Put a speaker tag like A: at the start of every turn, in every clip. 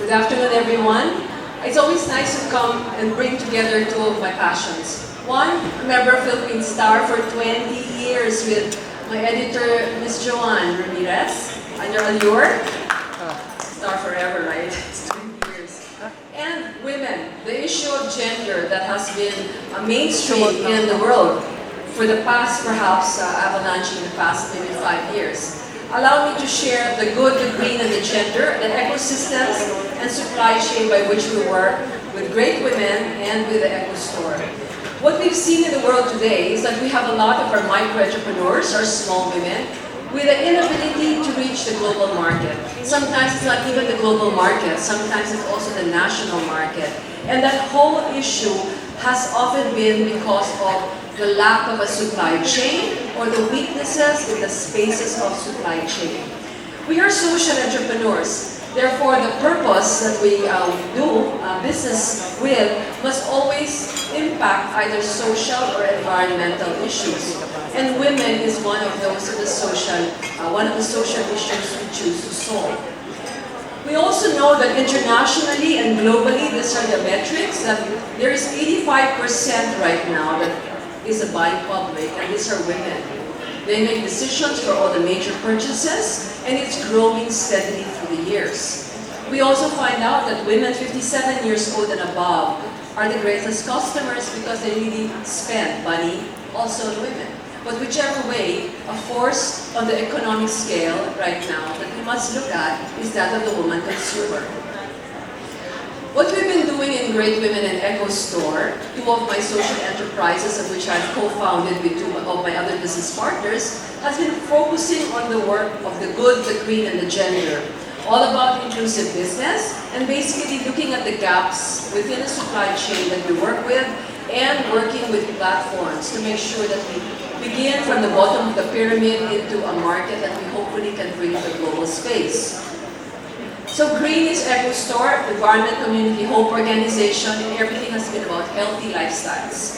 A: Good afternoon, everyone. It's always nice to come and bring together two of my passions. One, a member of Philippine Star for 20 years with my editor, Ms. Joanne Ramirez, under Allure. Star forever, right? It's 20 years. And women, the issue of gender that has been a mainstream in the world for the past, perhaps, avalanche in the past maybe 5 years. Allow me to share the good, the green, and the gender, the ecosystems and supply chain by which we work with great women and with the Eco Store. What we've seen in the world today is that we have a lot of our micro-entrepreneurs, our small women, with the inability to reach the global market. Sometimes it's not even the global market, sometimes it's also the national market. And that whole issue has often been because of the lack of a supply chain or the weaknesses in the spaces of supply chain. We are social entrepreneurs. Therefore, the purpose that we do business with must always impact either social or environmental issues. And women is one of those in the one of the social issues we choose to solve. We also know that internationally and globally, these are the metrics, that there is 85% right now that is a buying public, and these are women. They make decisions for all the major purchases, and it's growing steadily through the years. We also find out that women 57 years old and above are the greatest customers because they really spend money, also on women. But whichever way, a force on the economic scale right now that we must look at is that of the woman consumer. What we've been doing in Great Women and Eco Store, two of my social enterprises of which I've co-founded with two of my other business partners, has been focusing on the work of the good, the green, and the gender. All about inclusive business and basically looking at the gaps within the supply chain that we work with and working with platforms to make sure that we begin from the bottom of the pyramid into a market that we hopefully can bring to the global space. So green is Eco Store, Environment Community Hope Organization, and everything has been about healthy lifestyles.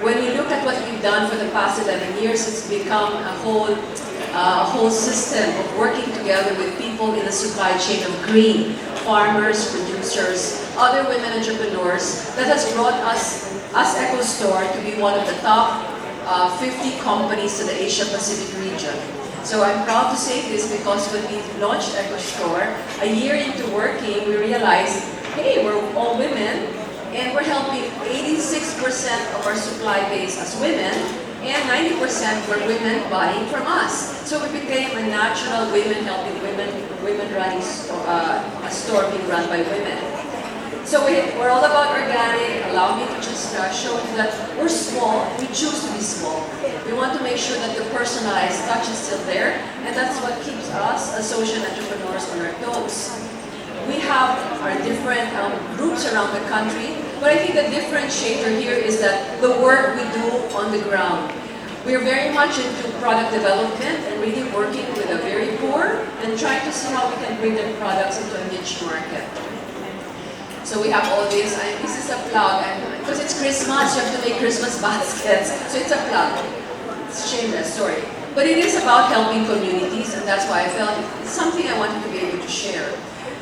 A: When we look at what we've done for the past 11 years, it's become a whole system of working together with people in the supply chain of green, farmers, producers, other women entrepreneurs, that has brought us, as Eco Store, to be one of the top 50 companies to the Asia-Pacific region. So I'm proud to say this because when we launched Eco Store, a year into working, we realized, hey, we're all women, and we're helping 86% of our supply base as women, and 90% were women buying from us. So we became a natural women helping women running a store being run by women. So we're all about organic. Allow me to just show you that we're small. We choose to be small. We want to make sure that the personalized touch is still there, and that's what keeps us as social entrepreneurs on our toes. We have our different groups around the country, but I think the differentiator here is that the work we do on the ground. We're very much into product development and really working with the very poor and trying to see how we can bring their products into a niche market. So we have all this, this is a plug, and because it's Christmas, you have to make Christmas baskets. So it's a plug. It's shameless, sorry. But it is about helping communities, and that's why I felt it's something I wanted to be able to share.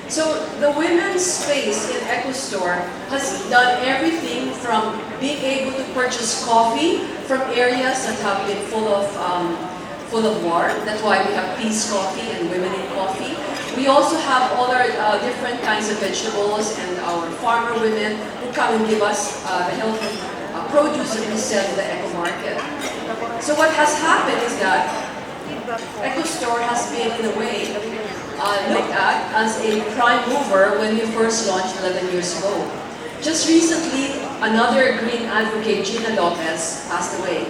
A: So the women's space in Eco Store has done everything from being able to purchase coffee from areas that have been full of war. That's why we have Peace Coffee and Women in Coffee. We also have all our different kinds of vegetables and our farmer women who come and give us the healthy produce that we sell in the eco market. So what has happened is that Eco Store has been, in a way, looked at as a prime mover when we first launched 11 years ago. Just recently, another green advocate, Gina Lopez, passed away.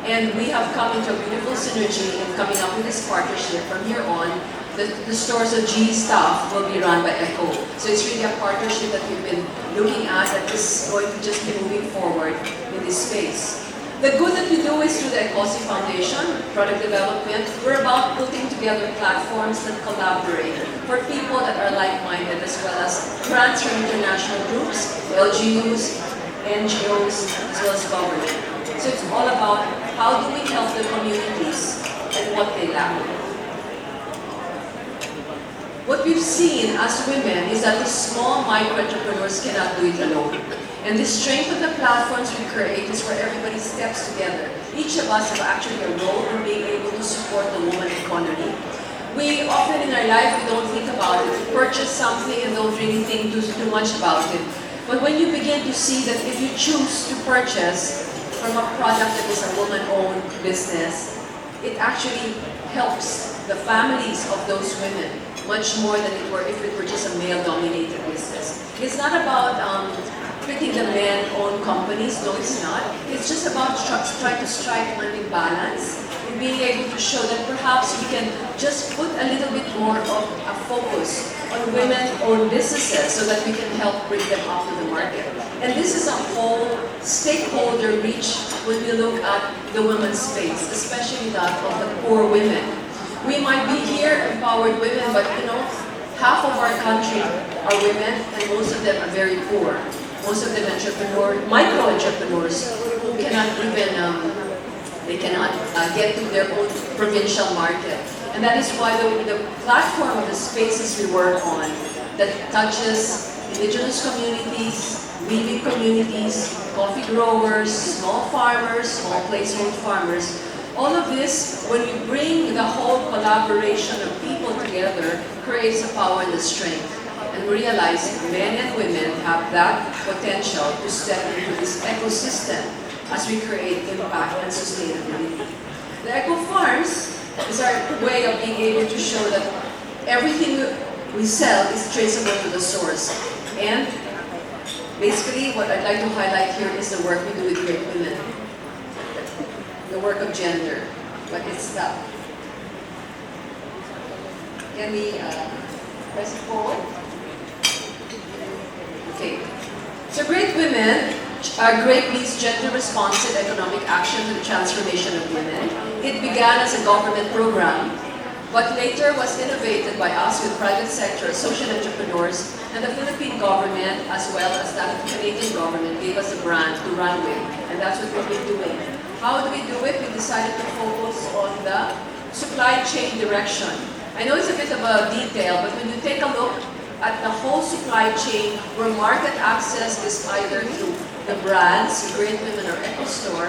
A: And we have come into a beautiful synergy in coming up with this partnership. From here on, the stores of G staff will be run by Eco. So it's really a partnership that we've been looking at that is going to just be moving forward in this space. The good that we do is through the Ecosi Foundation, product development. We're about putting together platforms that collaborate for people that are like-minded, as well as grants from international groups, LGUs, NGOs, as well as government. So it's all about how do we help the communities and what they lack. What we've seen as women is that the small micro-entrepreneurs cannot do it alone. And the strength of the platforms we create is where everybody steps together. Each of us have actually a role in being able to support the woman economy. We often in our life, we don't think about it. We purchase something and don't really think too much about it. But when you begin to see that if you choose to purchase from a product that is a woman-owned business, it actually helps the families of those women much more than it were if it were just a male-dominated business. It's not about picking the men-owned companies, no it's not. It's just about trying to strike a balance and being able to show that perhaps we can just put a little bit more of a focus on women-owned businesses so that we can help bring them up to the market. And this is a whole stakeholder reach when we look at the women's space, especially that of the poor women. We might be here, empowered women, but half of our country are women, and most of them are very poor. Most of them micro-entrepreneurs who cannot even, they cannot get to their own provincial market. And that is why the platform of the spaces we work on that touches indigenous communities, weaving communities, coffee growers, small farmers, small placehold farmers, all of this, when you bring the whole collaboration of people together, creates the power and the strength. And we realize men and women have that potential to step into this ecosystem as we create impact and sustainability. The eco farms is our way of being able to show that everything we sell is traceable to the source. And basically, what I'd like to highlight here is the work we do with great women. The work of gender, but it's tough. Can we press it forward? Okay. So Great Women, Great means gender-responsive economic action to the transformation of women. It began as a government program, but later was innovated by us with private sector, social entrepreneurs, and the Philippine government, as well as that of the Canadian government, gave us a brand to run with, and that's what we've been doing. How do we do it? We decided to focus on the supply chain direction. I know it's a bit of a detail, but when you take a look at the whole supply chain where market access is either through the brands, Great Women or Eco Store,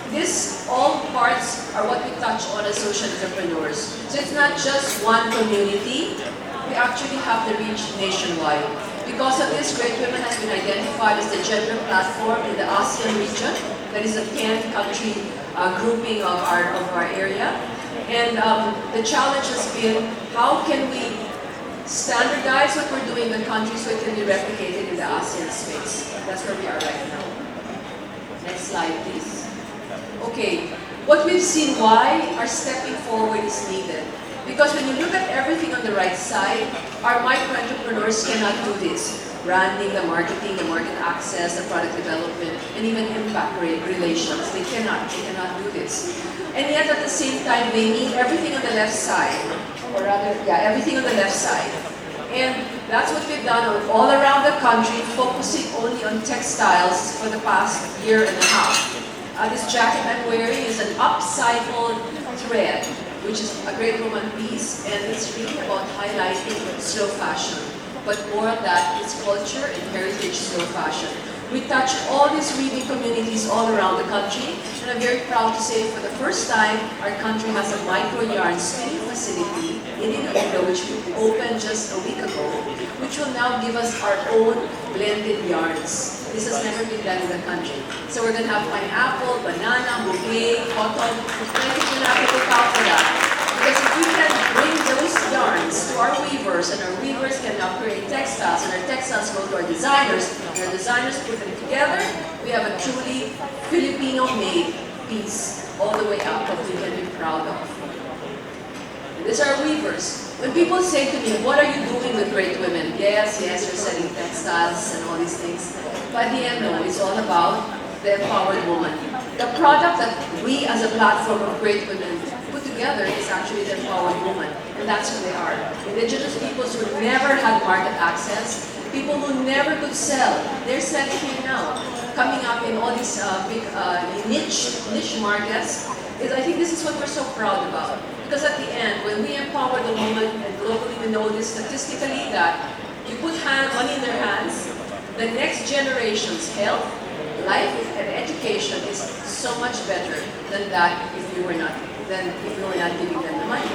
A: this all parts are what we touch on as social entrepreneurs. So it's not just one community, we actually have the reach nationwide. Because of this, Great Women has been identified as the gender platform in the ASEAN region. That is a 10-country grouping of our area. And the challenge has been, how can we standardize what we're doing in the country so it can be replicated in the ASEAN space? That's where we are right now. Next slide, please. Okay, what we've seen why our stepping forward is needed. Because when you look at everything on the right side, our micro-entrepreneurs cannot do this. Branding, the marketing, the market access, the product development, and even impact relations. They cannot do this. And yet at the same time, they need everything on the left side. Or rather, everything on the left side. And that's what we've done all around the country, focusing only on textiles for the past year and a half. This jacket I'm wearing is an upcycled thread, which is a great woman piece, and it's really about highlighting slow fashion. But more of that is culture and heritage slow fashion. We touch all these weaving communities all around the country, and I'm very proud to say for the first time, our country has a micro yarn spinning facility in Iloilo, which we opened just a week ago, which will now give us our own blended yarns. This has never been done in the country. So we're going to have pineapple, banana, bouquet, cotton, and I think we're going to have to look out for that. Because if we can bring those yarns to our weavers, and our weavers can now create textiles, and our textiles go to our designers, and our designers put them together, we have a truly Filipino-made piece all the way up that we can be proud of. And these are our weavers. When people say to me, what are you doing with Great Women? Yes, you're selling textiles and all these things. But at the end, no, it's all about the empowered woman. The product that we as a platform of Great Women put together is actually the empowered woman. And that's who they are. Indigenous peoples who never had market access, people who never could sell. They're selling here now, coming up in all these big niche markets. is I think this is what we're so proud about. Because at the end, when we empower the woman, and globally we know this statistically, that you put money in their hands, the next generation's health, life, and education is so much better than that if you were not giving them the money.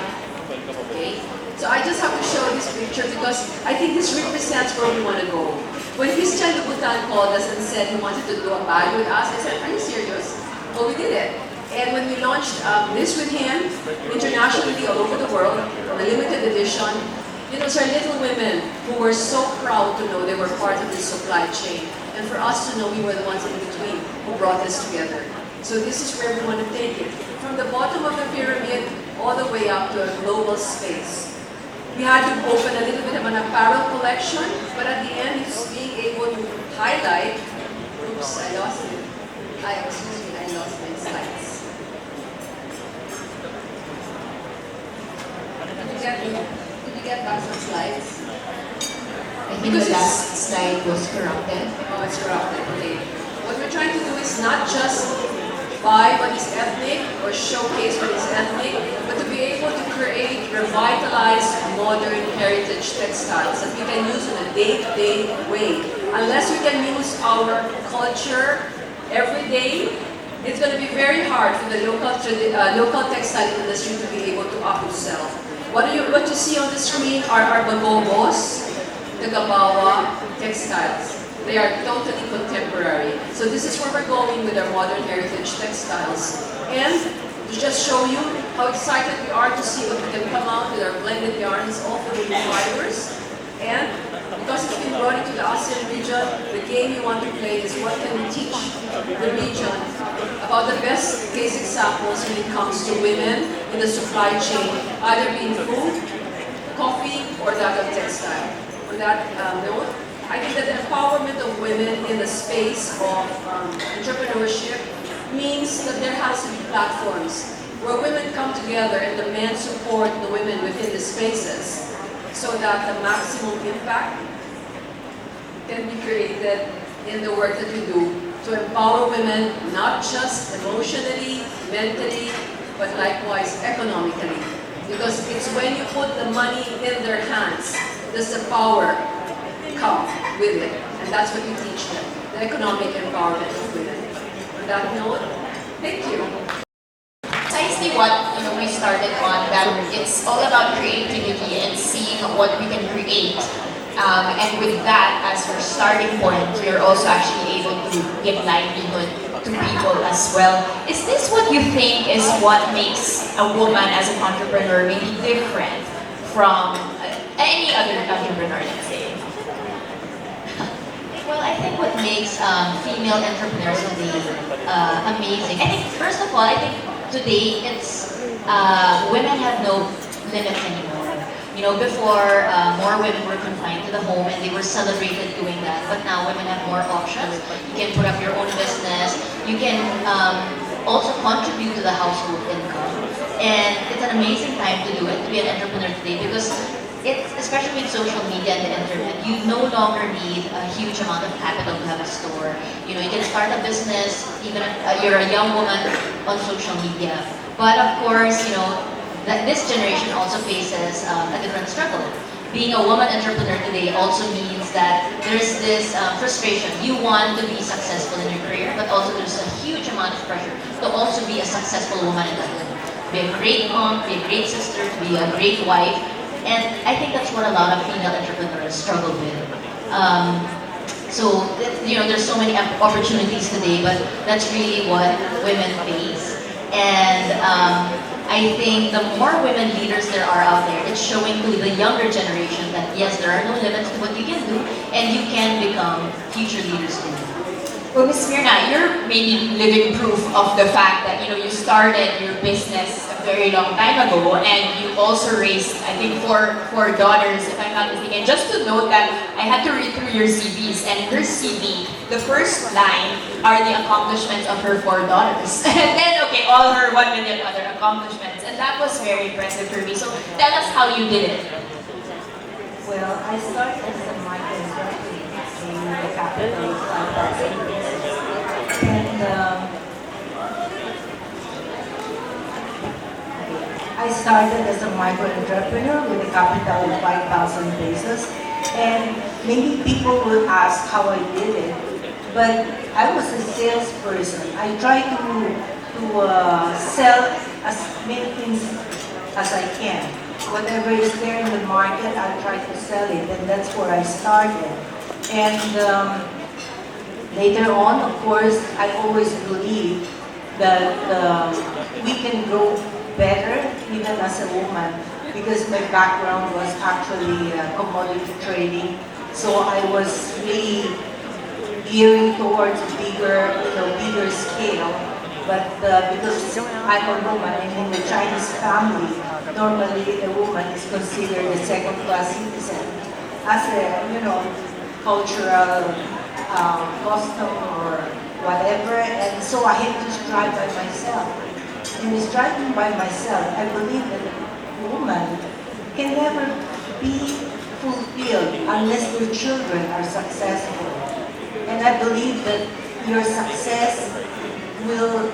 A: Okay? So I just have to show this picture because I think this represents where we want to go. When Christian Louboutin called us and said he wanted to do a bag with us, I said, are you serious? Well, we did it. And when we launched this with him, internationally all over the world, on a limited edition, it was our little women who were so proud to know they were part of this supply chain. And for us to know we were the ones in between who brought this together. So this is where we want to take it. From the bottom of the pyramid, all the way up to a global space. We had to open a little bit of an apparel collection, but at the end, it's being able to highlight. Oops, I lost it. Excuse me, I lost my slides. Did you get back some slides?
B: I think the last slide was corrupted.
A: Oh, it's corrupted. Okay. What we're trying to do is not just buy what is ethnic or showcase what is ethnic, but to be able to create revitalized modern heritage textiles that we can use in a day-to-day way. Unless we can use our culture every day, it's going to be very hard for the local textile industry to be able to up itself. What you see on the screen are our bagobos, the Gabawa textiles. They are totally contemporary. So this is where we're going with our modern heritage textiles. And to just show you how excited we are to see what we can come out with our blended yarns, all for the fibers. And because it's been brought into the ASEAN region, the game you want to play is what can we teach the region about the best case examples when it comes to women in the supply chain, either being food, coffee, or that of textile. On that note, I think that the empowerment of women in the space of entrepreneurship means that there has to be platforms where women come together and the men support the women within the spaces so that the maximum impact can be created in the work that we do to empower women not just emotionally, mentally, but likewise economically. Because it's when you put the money in their hands, does the power come with it. And that's what we teach them, the economic empowerment of women. On that note, thank you.
B: Precisely what we started on, that it's all about creativity and seeing what we can create. And with that as our starting point, we are also actually able to give livelihood to people as well. Is this what you think is what makes a woman as an entrepreneur maybe different from any other entrepreneur, let's say?
C: Well, I think what makes female entrepreneurs today amazing. I think first of all, I think today it's women have no limits anymore. Before more women were confined to the home and they were celebrated doing that. But now women have more options. You can put up your own business. You can also contribute to the household income. And it's an amazing time to do it, to be an entrepreneur today, because especially with social media and the internet, you no longer need a huge amount of capital to have a store. You can start a business even if you're a young woman on social media. But of course, that this generation also faces a different struggle. Being a woman entrepreneur today also means that there's this frustration. You want to be successful in your career, but also there's a huge amount of pressure to also be a successful woman in that way. Be a great mom, be a great sister, to be a great wife. And I think that's what a lot of female entrepreneurs struggle with. There's so many opportunities today, but that's really what women face. And I think the more women leaders there are out there, it's showing to the younger generation that yes, there are no limits to what you can do, and you can become future leaders too.
B: Well, Ms. Mirna, you're maybe living proof of the fact that you started your business a very long time ago, and you also raised, I think, four daughters, if I'm not mistaken. Just to note that I had to read through your CVs, and in her CV, the first line are the accomplishments of her 4 daughters, and then all her 1 million other accomplishments, and that was very impressive for me. So tell us how you did it.
D: Well, I started as a micro-graduate in the capital of and I started as a micro entrepreneur with a capital of 5,000 pesos. And many people will ask how I did it. But I was a salesperson. I tried to sell as many things as I can. Whatever is there in the market, I try to sell it, and that's where I started. And later on, of course, I always believe that we can grow better even as a woman, because my background was actually commodity trading. So I was really gearing towards bigger, bigger scale. But because I'm a woman and in the Chinese family, normally a woman is considered a second-class citizen as a, cultural custom or whatever. And so I had to strive by myself. And in striving by myself, I believe that a woman can never be fulfilled unless their children are successful. And I believe that your success will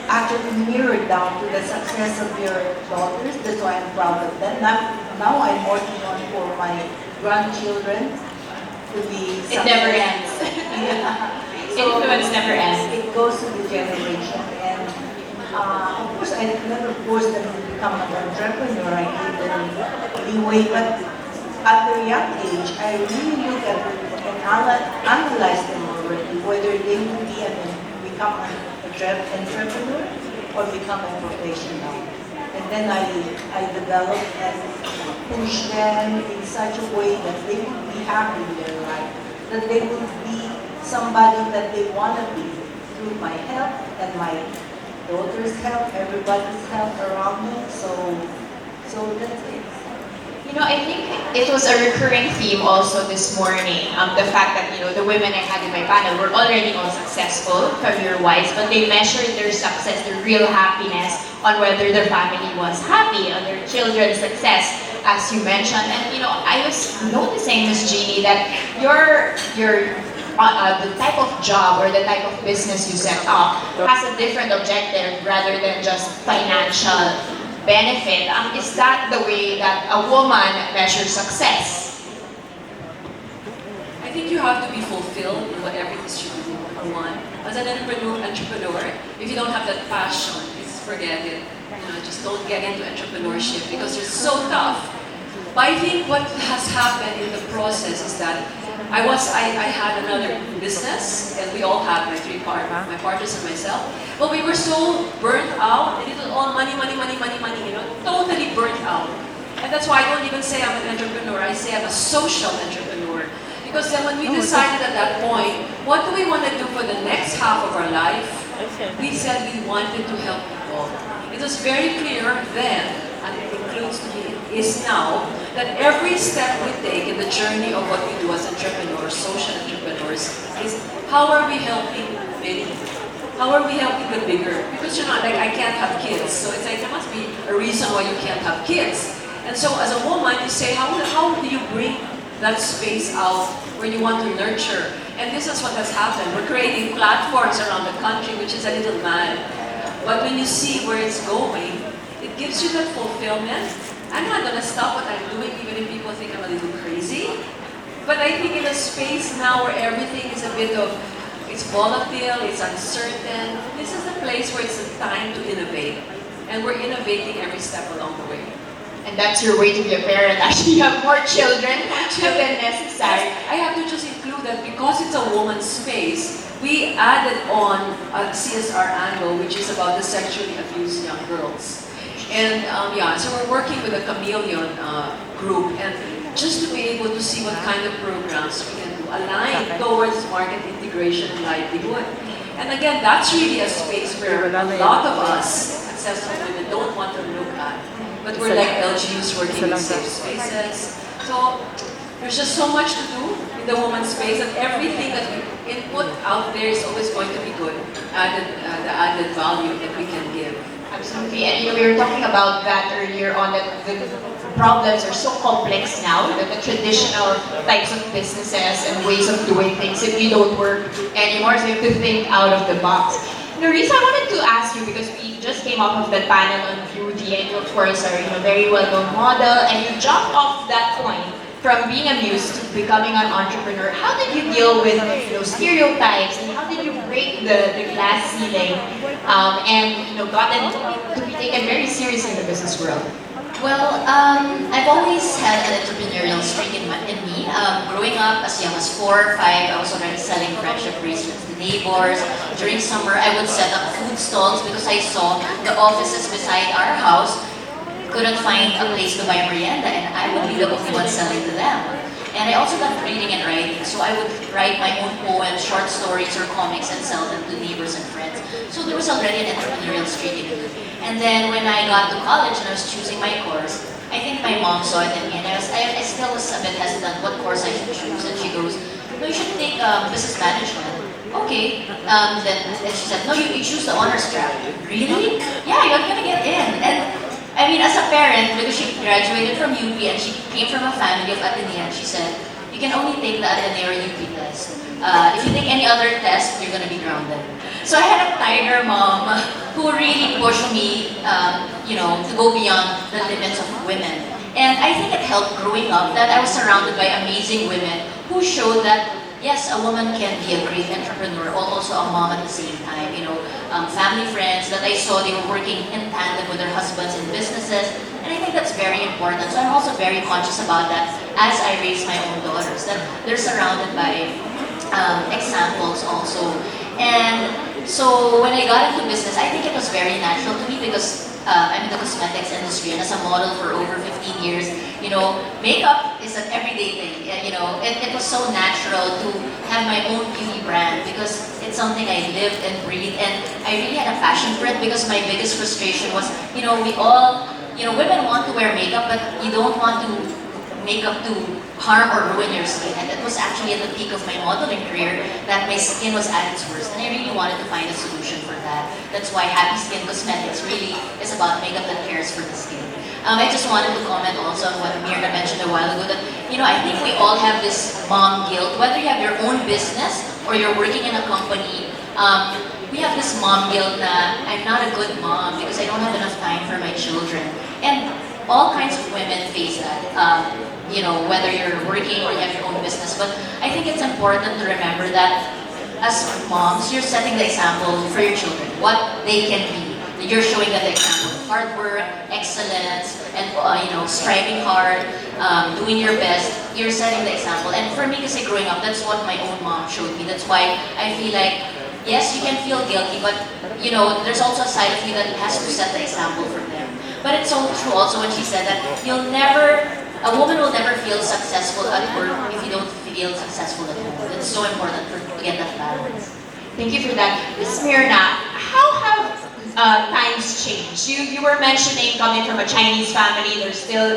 D: actually mirror down to the success of your daughters. That's why I'm proud of them. Now I'm working on for my grandchildren to be
B: It never ends.
D: Yeah.
B: Influence never ends.
D: It goes to the generation. And of course, I never forced them to become an entrepreneur. I gave them leeway. But at their young age, I really look at them and analyze them already, whether they will become an entrepreneur or become a professional. And then I develop and push them in such a way that they will be happy in their life, that they will be somebody that they want to be through my help and my daughter's help, everybody's help around me. So that's it.
B: I think it was a recurring theme also this morning. The fact that, the women I had in my panel were already all successful career-wise, but they measured their success, their real happiness, on whether their family was happy, on their children's success, as you mentioned. And, I was noticing, Miss Jeannie, that the type of job or the type of business you set up has a different objective rather than just financial benefit. Is that the way that a woman measures success?
A: I think you have to be fulfilled in whatever it is you do, number one. As an entrepreneur, if you don't have that passion, just forget it. Just don't get into entrepreneurship because it's so tough. But I think what has happened in the process is that I had another business, and we all had my partners and myself. But we were so burnt out, and it was all money, totally burnt out. And that's why I don't even say I'm an entrepreneur, I say I'm a social entrepreneur. Because then when we decided at that point, what do we want to do for the next half of our life? We said we wanted to help people. It was very clear then, and it includes to me, is now, that every step we take in the journey of what we do as entrepreneurs, social entrepreneurs, is how are we helping many? How are we helping the bigger? Because I can't have kids, so it's like there must be a reason why you can't have kids. And so as a woman, you say, how do you bring that space out where you want to nurture? And this is what has happened. We're creating platforms around the country, which is a little mad. But when you see where it's going, it gives you that fulfillment. I'm not going to stop what I'm doing, even if people think I'm a little crazy. But I think in a space now where everything is a bit of, it's volatile, it's uncertain, this is the place where it's the time to innovate. And we're innovating every step along the way.
B: And that's your way to be a parent. Actually, you have more children than necessary.
A: I have to just include that because it's a woman's space, we added on a CSR angle, which is about the sexually abused young girls. And so we're working with a chameleon group, and just to be able to see what kind of programs we can do, align towards market integration and livelihood. And again, that's really a space where a lot of us, successful women, don't want to look at. But we're like LGUs working in safe spaces. So there's just so much to do in the woman's space, and everything that we input out there is always going to be good, the added value that we can give.
B: Absolutely, and we were talking about that earlier on, that the problems are so complex now that the traditional types of businesses and ways of doing things simply don't work anymore, so you have to think out of the box. Norisa, I wanted to ask you because we just came off of the panel on beauty, and you of course are very well-known model, and you jumped off that point from being a muse to becoming an entrepreneur. How did you deal with stereotypes, and how did you break the glass ceiling, and gotten to be taken very seriously in the business world?
C: Well, I've always had an entrepreneurial streak in me. Growing up, as young as 4 or 5, I was already selling friendship bracelets to neighbors. During summer, I would set up food stalls because I saw the offices beside our house couldn't find a place to buy merienda, and I would be the only one selling to them. And I also loved reading and writing, so I would write my own poems, short stories, or comics and sell them to neighbors and friends. So there was already an entrepreneurial streak in me. And then when I got to college and I was choosing my course, I think my mom saw it in me, and I still was a bit hesitant what course I should choose. And she goes, "No, you should take business management." Okay. Then she said, "No, you choose the honors track." Really? Yeah, you're gonna get in. And I mean, as a parent, because she graduated from UP and she came from a family of Ateneo, she said, "You can only take the Ateneo or UP test. If you take any other test, you're gonna be grounded." So I had a tiger mom who really pushed me, to go beyond the limits of women. And I think it helped growing up that I was surrounded by amazing women who showed that yes, a woman can be a great entrepreneur, also a mom at the same time. Family friends that I saw, they were working in tandem with their husbands in businesses, and I think that's very important. So I'm also very conscious about that as I raise my own daughters, that they're surrounded by examples also. And so when I got into business, I think it was very natural to me because I'm in the cosmetics industry, and as a model for over 15 years, makeup is an everyday thing. It was so natural to have my own beauty brand because it's something I lived and breathed, and I really had a passion for it because my biggest frustration was, we all, women want to wear makeup, but you don't want to makeup to harm or ruin your skin. And it was actually at the peak of my modeling career that my skin was at its worst, and I really wanted to find a solution for that. That's why Happy Skin Cosmetics really is about makeup that cares for the skin. I just wanted to comment also on what Mirna mentioned a while ago, that I think we all have this mom guilt, whether you have your own business or you're working in a company. We have this mom guilt that I'm not a good mom because I don't have enough time for my children. And all kinds of women face that. Whether you're working or you have your own business. But I think it's important to remember that as moms, you're setting the example for your children, what they can be. You're showing them the example of hard work, excellence, and striving hard, doing your best. You're setting the example. And for me, kasi growing up, that's what my own mom showed me. That's why I feel like, yes, you can feel guilty, but there's also a side of you that has to set the example for them. But it's so true also when she said that a woman will never feel successful at work if you don't feel successful at home. It's so important to get that balance.
B: Thank you for that. Ms. Mirna, how have times changed? You were mentioning coming from a Chinese family, there's still,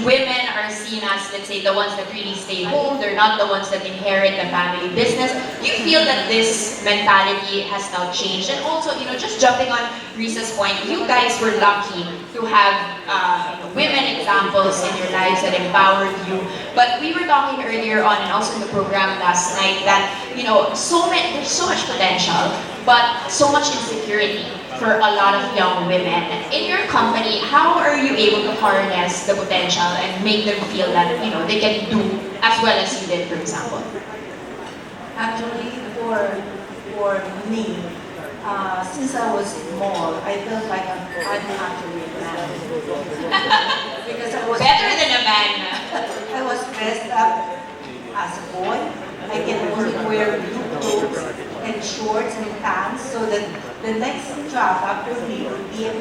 B: women are seen as, let's say, the ones that really stay home. They're not the ones that inherit the family business. Do you feel that this mentality has now changed? And also, just jumping on Risa's point, you guys were lucky to have women examples in your lives that empowered you. But we were talking earlier on and also in the program last night that, there's so much potential, but so much insecurity for a lot of young women. In your company, how are you able to harness the potential and make them feel that they can do as well as you did, for example?
D: Actually, for me, since I was small, I felt like I'm actually a man. Because I was
B: Better than a man.
D: I was dressed up as a boy. I can only wear blue clothes and shorts and pants so that the next job after me would be a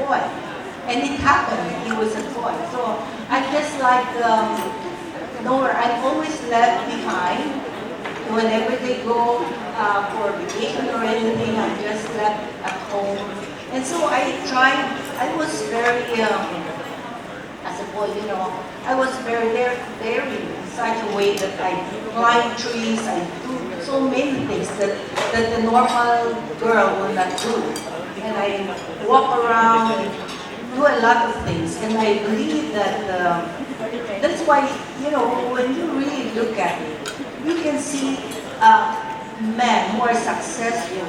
D: boy. And it happened, he was a boy. So I just like, I'm always left behind. Whenever they go for vacation or anything, I'm just left at home. And so I was very, as a boy, I was very daring in such a way that I climb trees, I do so many things that the normal girl will not do. And I walk around, do a lot of things. And I believe that that's why, when you really look at it, you can see men who are successful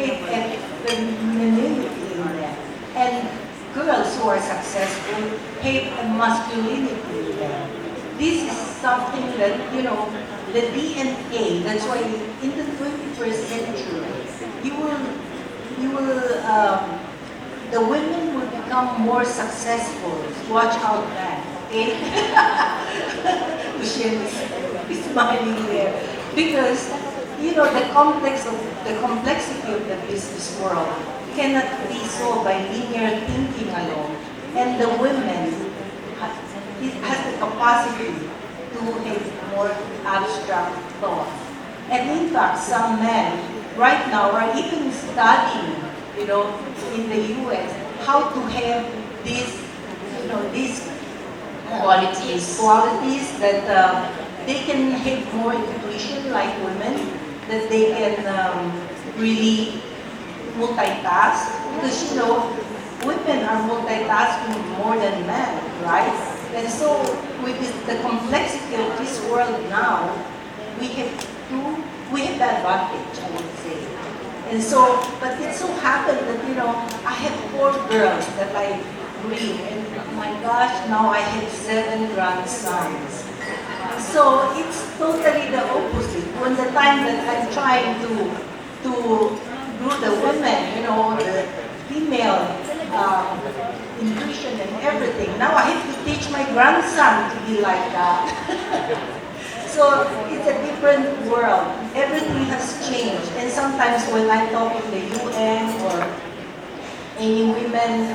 D: hate femininity in them. And girls who are successful hate masculinity in them. This is something that, the DNA, that's why in the 21st century, the women will become more successful. Watch out, man, okay? Michelle is smiling there. Because, the complexity of the business world cannot be solved by linear thinking alone. And the women it has the capacity to have more abstract thoughts. And in fact, some men right now are even studying, in the US, how to have these, these qualities that they can have more intuition like women, that they can really multitask. Because, women are multitasking more than men, right? And so, with the complexity of this world now, we have the advantage, I would say. And so, but it so happened that, I have 4 girls that I breed, and my gosh, now I have 7 grandsons. So, it's totally the opposite. When the time that I'm trying to grow the women, the female intuition and everything. Now I have to teach my grandson to be like that. So it's a different world. Everything has changed. And sometimes when I talk in the UN or any women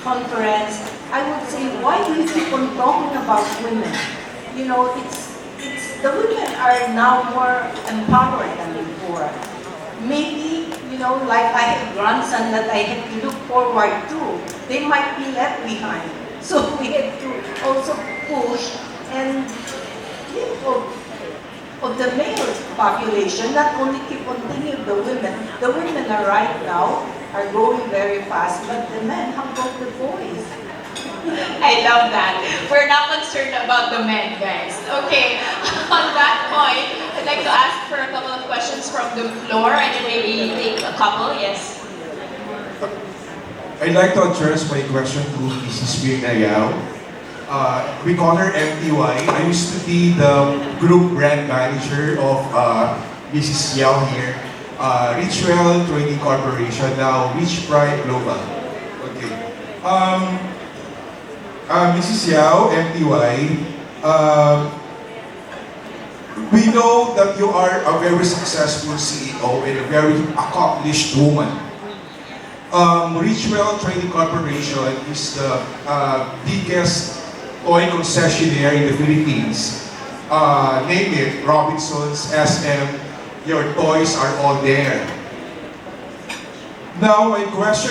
D: conference, I would say, why do you keep on talking about women? The women are now more empowered than before. Maybe, like I have a grandson that I have to look forward to. They might be left behind. So we have to also push and think of the male population, not only keep on thinking of the women. The women are right now are growing very fast, but the men, how about the boys?
B: I love that. We're not concerned about the men, guys. Okay, on that point, I'd like to ask for a couple of questions from the floor and then maybe take a couple. Yes.
E: I'd like to address my question to Mrs. Mirna Yao. We call her MTY. I used to be the group brand manager of Mrs. Yao here. Richwell Trading Corporation, now Rich Pride Global. Okay. Mrs. Yao, MTY, we know that you are a very successful CEO and a very accomplished woman. Richwell Trading Corporation is the biggest toy concessionaire in the Philippines. Name it, Robinsons, SM, your toys are all there. Now my first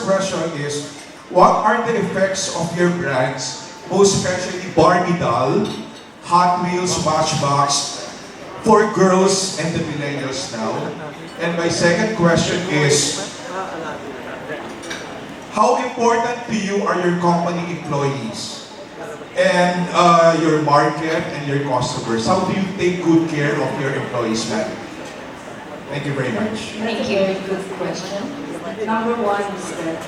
E: question is, what are the effects of your brands, most especially Barbie doll, Hot Wheels, Matchbox, for girls and the millennials now? And my second question is, how important to you are your company employees and your market and your customers? How do you take good care of your employees, ma'am? Thank you very much.
D: That's a very good question. Number one is that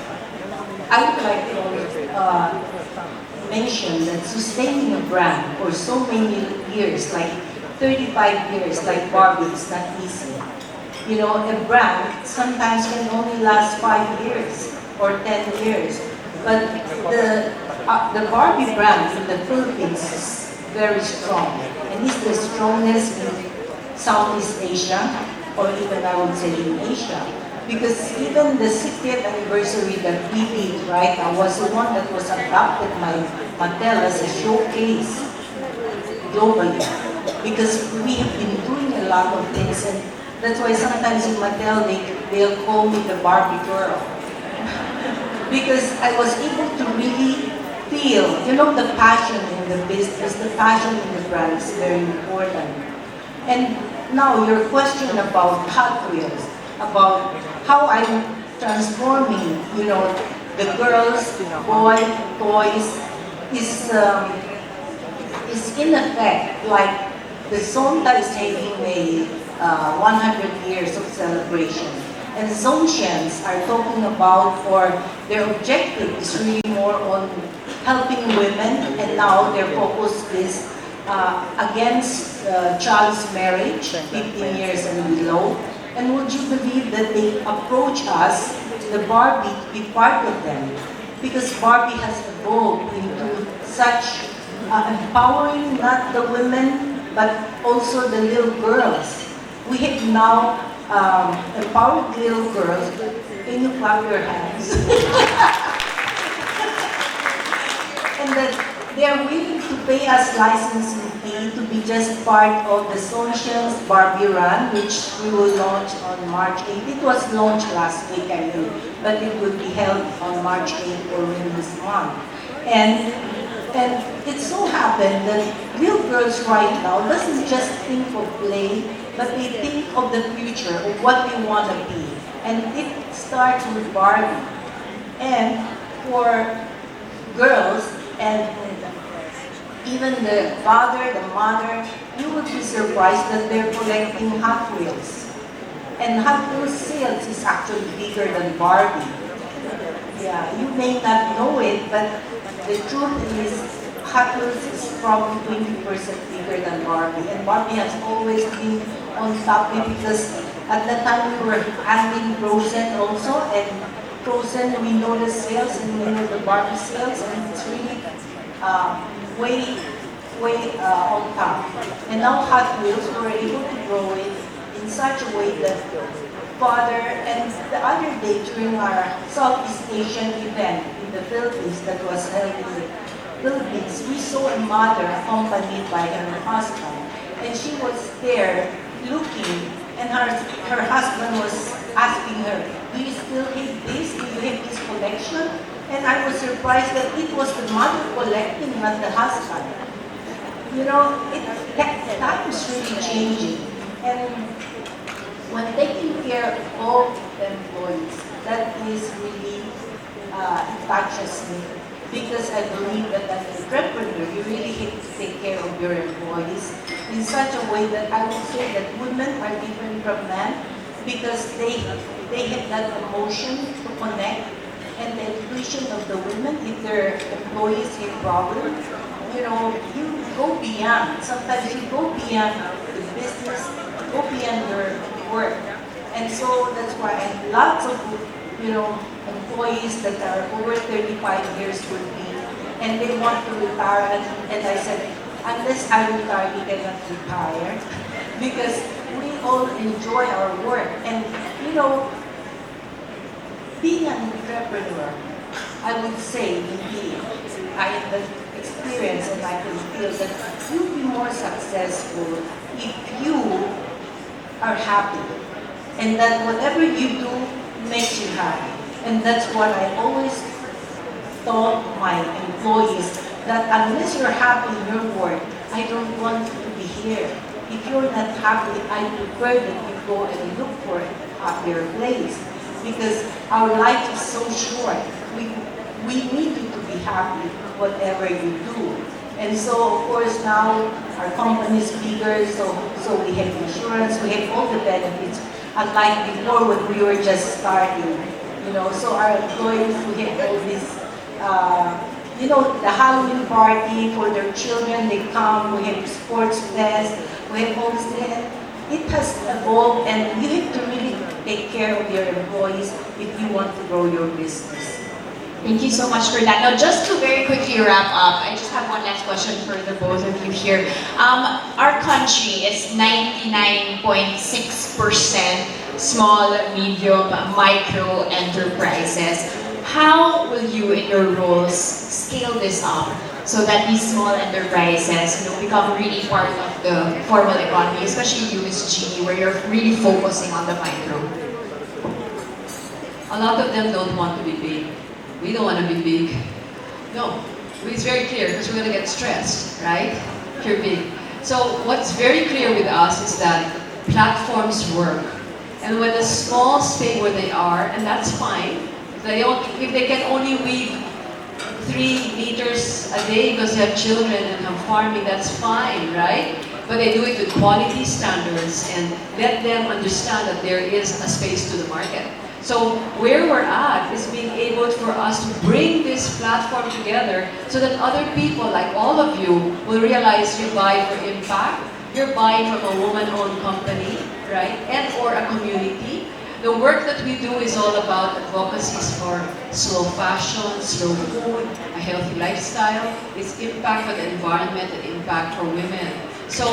D: I would like to mention that sustaining a brand for so many years, like 35 years, like Barbie, is not easy. A brand sometimes can only last 5 years or 10 years. But the Barbie brand in the Philippines is very strong. And it's the strongest in Southeast Asia, or even I would say in Asia. Because even the 60th anniversary that we did right now was the one that was adopted by Mattel as a showcase globally. Because we have been doing a lot of things, and that's why sometimes in Mattel they'll call me the Barbie girl. Because I was able to really feel, the passion in the business, the passion in the brand is very important. And now your question about Hot Wheels, about how I'm transforming, the girls, boy toys is in effect like the Zonta is having a 100 years of celebration. And Zonesians are talking about, or their objective is really more on helping women, and now their focus is against child's marriage, 15 years and below. And would you believe that they approach us, the Barbie, to be part of them? Because Barbie has evolved into such empowering not the women, but also the little girls. We have now empowered little girls. Can you clap your hands? And that they are willing to pay us licensing fee to be just part of the Zonesians Barbie Run, which we will launch on March 8th. It was launched last week, I knew, but it will be held on March 8th or in this month. And it so happened that little girls right now doesn't just think of play, but they think of the future, of what they want to be. And it starts with Barbie. And for girls, and even the father, the mother, you would be surprised that they're collecting Hot Wheels. And Hot Wheels sales is actually bigger than Barbie. Yeah, you may not know it, but the truth is Hot Wheels is probably 20% bigger than Barbie. And Barbie has always been on top because at the time we were handling Frozen also, and Frozen, we know the sales and we know the Barbie sales, and it's really way on top. And now Hot Wheels, we're able to grow it in such a way that father, and the other day during our Southeast Asian event in the Philippines that was held in the Philippines, we saw a mother accompanied by her husband, and she was there looking, and her husband was asking her, do you still hate this? Do you hate this collection? And I was surprised that it was the mother collecting, not the husband. You know, time is really changing. And when taking care of the employees, that is really, it touches me. Because I believe that as an entrepreneur, you really have to take care of your employees in such a way that I would say that women are different from men because they have that emotion to connect, and the intuition of the women, if their employees have problems, you know, you go beyond. Sometimes you go beyond the business, go beyond your work. And so that's why lots of, you know, employees that are over 35 years with me, and they want to retire, and I said, unless I retire, you cannot retire, because we all enjoy our work. And, you know, being an entrepreneur, I would say, indeed, I have the experience and I can feel that you'll be more successful if you are happy, and that whatever you do makes you happy. And that's what I always told my employees, that unless you're happy in your work, I don't want you to be here. If you're not happy, I prefer that you go and look for a happier place. Because our life is so short. We need you to be happy whatever you do. And so, of course, now our company is bigger, so we have insurance, we have all the benefits. Unlike before when we were just starting, you know, so our employees, we have all this, you know, the Halloween party for their children, they come, we have sports fest, we have all this, it has evolved, and you have to really take care of your employees if you want to grow your business.
B: Thank you so much for that. Now, just to very quickly wrap up, I just have one last question for the both of you here. Our country is 99.6% small, medium, micro enterprises. How will you, in your roles, scale this up so that these small enterprises, you know, become really part of the formal economy, especially you, Ms. Jeannie, where you're really focusing on the micro?
A: A lot of them don't want to be big. We don't want to be big. No, it's very clear because we're going to get stressed, right? If you're big. So what's very clear with us is that platforms work. And when the small stay where they are, and that's fine. If they can only weave 3 liters a day because they have children and have farming, that's fine, right? but I do it with quality standards and let them understand that there is a space to the market. So where we're at is being able for us to bring this platform together so that other people like all of you will realize you buy for impact, you're buying from a woman-owned company, right? And or a community. The work that we do is all about advocacies for slow fashion, slow food, a healthy lifestyle. It's impact for the environment and impact for women. So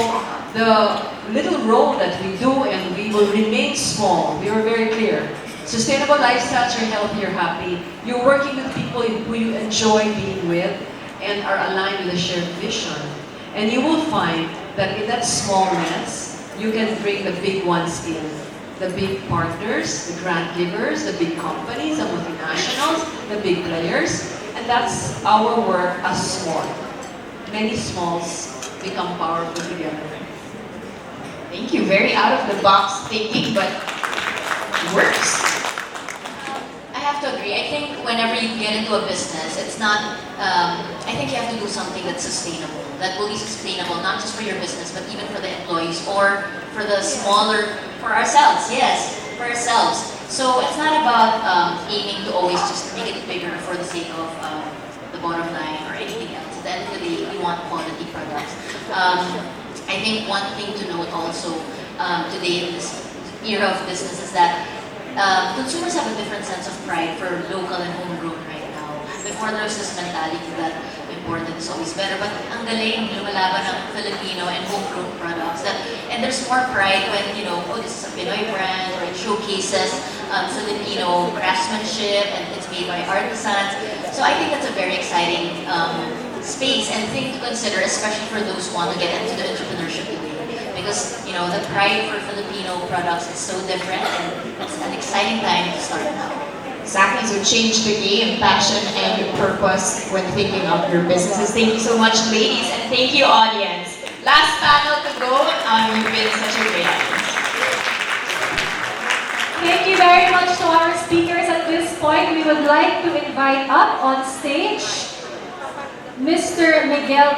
A: the little role that we do, and we will remain small, we are very clear. Sustainable lifestyles, you're healthy, you're happy. You're working with people who you enjoy being with and are aligned with a shared vision. And you will find that in that smallness, you can bring the big ones in. The big partners, the grant givers, the big companies, the multinationals, the big players. And that's our work as small. Many smalls become powerful together.
B: Thank you. Very out of the box thinking, but it works.
C: I have to agree. I think whenever you get into a business, it's not, I think you have to do something that's sustainable. That will be sustainable, not just for your business, but even for the employees or for the smaller, for ourselves, yes, for ourselves. So it's not about aiming to always just make it bigger for the sake of the bottom line or anything else. At the end of the day, you want quality products. I think one thing to note also today in this era of business is that consumers have a different sense of pride for local and homegrown right now. Before there was this mentality that imported is always better, but ang galing lumalaban ng Filipino and homegrown products. And there's more pride when, you know, oh, this is a Pinoy brand, or it showcases Filipino craftsmanship and it's made by artisans. So I think that's a very exciting space and thing to consider, especially for those who want to get into the entrepreneurship today. Because, you know, the pride for Filipino products is so different, and it's an exciting time to start now.
B: Exactly, so change the game, passion and purpose when thinking of your businesses. Thank you so much, ladies, and thank you, audience. Last panel to go. You've been such a great audience.
F: Thank you very much to our speakers. At this point, we would like to invite up on stage Mr. Miguel